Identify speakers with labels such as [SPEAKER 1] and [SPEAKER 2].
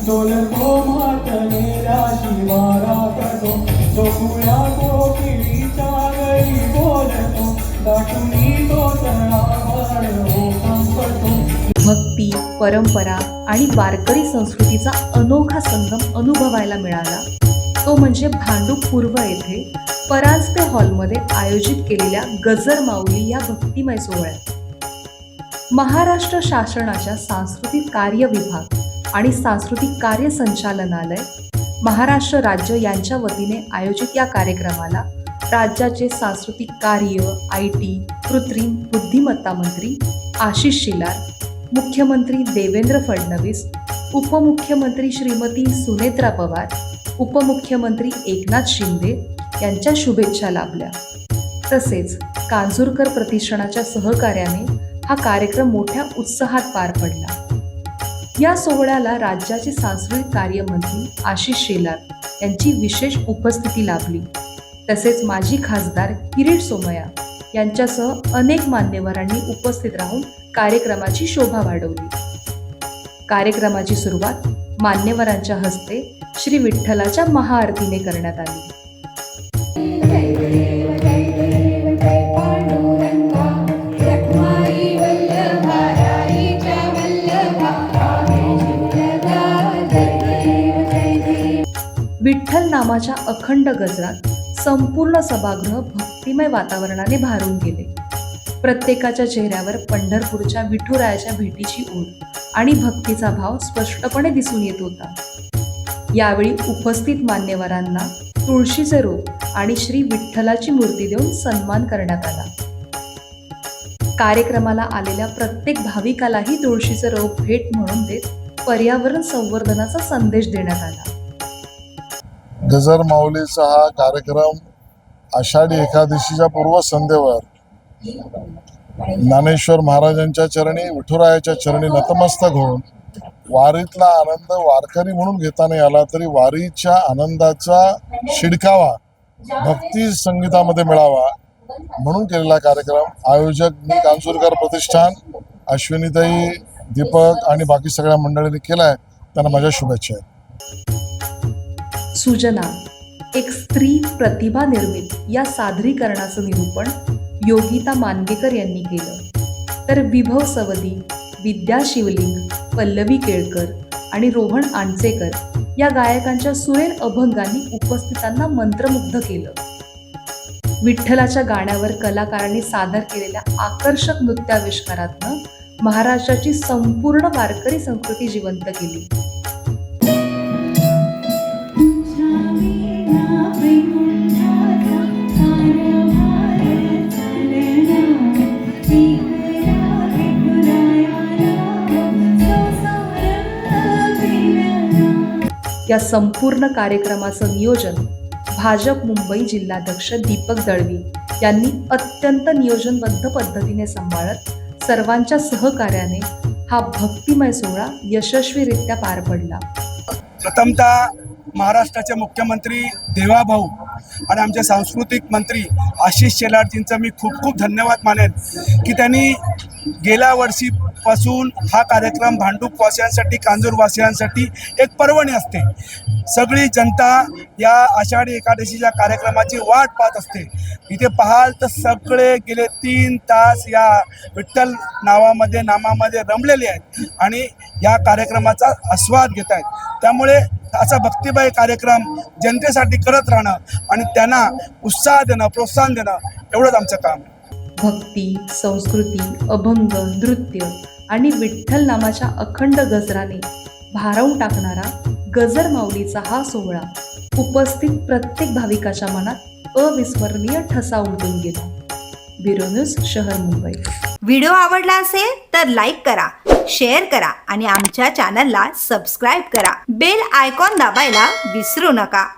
[SPEAKER 1] डोलतो मातलेल्या शिवारात जोगुळ्या कोकिळीच्या गळी बोलतो दाटुनी तो तळावर हो कंपतो.
[SPEAKER 2] भक्ती, परंपरा आणि वारकरी संस्कृतीचा अनोखा संगम अनुभवायला मिळाला तो म्हणजे भांडूप पूर्व येथे परांजपे हॉलमध्ये आयोजित केलेल्या गजर माऊली या भक्तिमय सोहळ्यात. महाराष्ट्र शासनाच्या सांस्कृतिक कार्य विभाग आणि सांस्कृतिक कार्य संचालनालय, महाराष्ट्र राज्य यांच्या वतीने आयोजित या कार्यक्रमाला राज्याचे सांस्कृतिक कार्य, IT, कृत्रिम बुद्धिमत्ता मंत्री आशिष शेलार, मुख्यमंत्री देवेंद्र फडणवीस, उपमुख्यमंत्री श्रीमती सुनेत्रा पवार, उपमुख्यमंत्री एकनाथ शिंदे यांच्या शुभेच्छा लाभल्या. तसेच कांजूरकर प्रतिष्ठानाच्या सहकार्याने हा कार्यक्रम मोठ्या उत्साहात पार पडला. या सोहळ्याला राज्याचे सांस्कृतिक कार्य मंत्री आशिष शेलार यांची विशेष उपस्थिती लाभली. तसेच माजी खासदार किरीट सोमय्या यांच्यासह अनेक मान्यवरांनी उपस्थित राहून कार्यक्रमाची शोभा वाढवली. कार्यक्रमाची सुरुवात मान्यवरांच्या हस्ते श्री विठ्ठलाच्या महाआरतीने करण्यात आली. विठ्ठल नामाच्या अखंड गजरात संपूर्ण सभागृह भक्तिमय वातावरणाने भारून गेले. प्रत्येकाच्या चेहऱ्यावर पंढरपूरच्या विठुरायाच्या भेटीची ओढ आणि भक्तीचा भाव स्पष्टपणे दिसून येत होता. यावेळी उपस्थित मान्यवरांना तुळशीचे रोप आणि श्री विठ्ठलाची मूर्ती देऊन सन्मान करण्यात आला. कार्यक्रमाला आलेल्या प्रत्येक भाविकालाही तुळशीचे रोप भेट म्हणून देत पर्यावरण संवर्धनाचा संदेश देण्यात आला.
[SPEAKER 3] गजर माऊलीचा हा कार्यक्रम आषाढी एकादशीच्या पूर्वसंध्येवर ज्ञानेश्वर महाराजांच्या चरणी, विठुरायाच्या चरणी नतमस्तक होऊन वारीतला आनंद वारकरी म्हणून घेता नाही आला तरी वारीच्या आनंदाचा शिडकावा भक्ती संगीतामध्ये मिळावा म्हणून केलेला कार्यक्रम. आयोजक मी कांजूरकर प्रतिष्ठान, अश्विनीताई, दीपक आणि बाकी सगळ्या मंडळींनी केलाय, त्यांना माझ्या शुभेच्छा आहेत.
[SPEAKER 2] सूचना, एक स्त्री प्रतिभा निर्मित या सादरीकरणाचं निरूपण योगिता मानगेकर यांनी केलं, तर विभव सवदी, विद्या शिवलिंग, पल्लवी केळकर आणि रोहन आणचेकर या गायकांच्या सुरेल अभंगांनी उपस्थितांना मंत्रमुग्ध केलं. विठ्ठलाच्या गाण्यावर कलाकारांनी सादर केलेल्या आकर्षक नृत्याविष्कारातनं महाराष्ट्राची संपूर्ण वारकरी संस्कृती जिवंत केली. या संपूर्ण कार्यक्रमाचं नियोजन भाजप मुंबई जिल्हाध्यक्ष दीपक दळवी यांनी अत्यंत नियोजनबद्ध पद्धतीने सांभाळत सर्वांच्या सहकार्याने हा भक्तिमय सोहळा यशस्वीरित्या पार पडला.
[SPEAKER 4] प्रथमतः महाराष्ट्राचे मुख्यमंत्री देवाभाऊ आणि आमचे सांस्कृतिक मंत्री आशिष शेलारजींचं मी खूप खूप धन्यवाद मानेन की त्यांनी गेल्या वर्षीपासून हा कार्यक्रम भांडूपवासियांसाठी, कांजूरवासियांसाठी एक पर्वणी असते. सगळी जनता या आषाढी एकादशीच्या कार्यक्रमाची वाट पाहत असते. इथे पाहाल तर सगळे गेले 3 तास या विठ्ठल नामामध्ये रमलेले आहेत आणि या कार्यक्रमाचा आस्वाद घेत आहेत. त्यामुळे असा भक्तिमय कार्यक्रम जनतेसाठी करत राहणं आणि त्यांना उत्साह देणं, प्रोत्साहन देणं एवढंच आमचं काम आहे.
[SPEAKER 2] भक्ती, संस्कृती, अभंग, नृत्य आणि विठ्ठल नामाच्या अखंड गजराने भारावून टाकणारा गजर माऊलीचा हा सोहळा उपस्थित प्रत्येक भाविकाच्या मनात अविस्मरणीय ठसा उमटून गेला. ब्युरो न्यूज, शहर मुंबई.
[SPEAKER 5] व्हिडिओ आवडला असेल तर लाईक करा, शेअर करा आणि आमच्या चॅनलला सबस्क्राईब करा. बेल आयकॉन दाबायला विसरू नका.